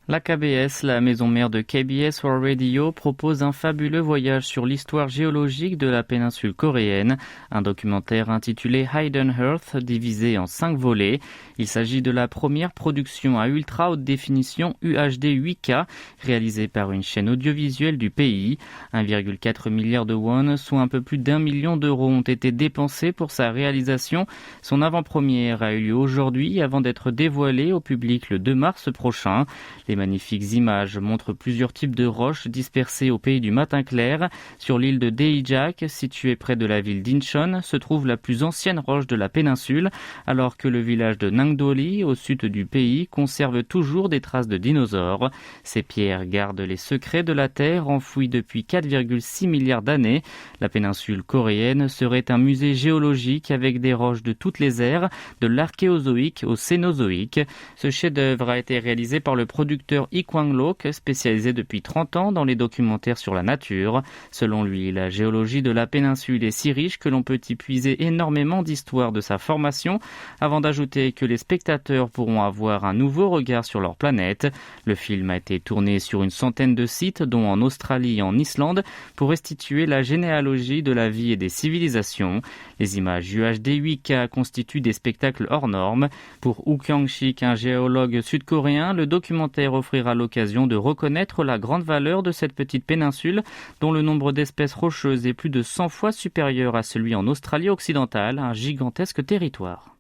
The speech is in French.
La KBS, la maison mère de KBS World Radio, propose un fabuleux voyage sur l'histoire géologique de la péninsule coréenne, un documentaire intitulé Hidden Earth, divisé en 5 volets. Il s'agit de la première production à ultra haute définition UHD 8K, réalisée par une chaîne audiovisuelle du pays. 1,4 milliard de won, soit un peu plus d'1 million d'euros, ont été dépensés pour sa réalisation. Son avant-première a eu lieu aujourd'hui avant d'être dévoilée au public le 2 mars prochain. Les magnifiques images montrent plusieurs types de roches dispersées au pays du matin clair. Sur l'île de Daejak, située près de la ville d'Incheon, se trouve la plus ancienne roche de la péninsule, alors que le village de Nangdoli, au sud du pays, conserve toujours des traces de dinosaures. Ces pierres gardent les secrets de la Terre enfouis depuis 4,6 milliards d'années. La péninsule coréenne serait un musée géologique avec des roches de toutes les ères, de l'archéozoïque au cénozoïque. Ce chef-d'œuvre a été réalisé par le producteur Lee Kwang-lok, spécialisé depuis 30 ans dans les documentaires sur la nature. Selon lui, la géologie de la péninsule est si riche que l'on peut y puiser énormément d'histoires de sa formation, avant d'ajouter que les spectateurs pourront avoir un nouveau regard sur leur planète. Le film a été tourné sur une centaine de sites, dont en Australie et en Islande, pour restituer la généalogie de la vie et des civilisations. Les images UHD 8K constituent des spectacles hors normes. Pour Woo Kyung-sik, un géologue sud-coréen, le documentaire offrira l'occasion de reconnaître la grande valeur de cette petite péninsule, dont le nombre d'espèces rocheuses est plus de 100 fois supérieur à celui en Australie occidentale, un gigantesque territoire.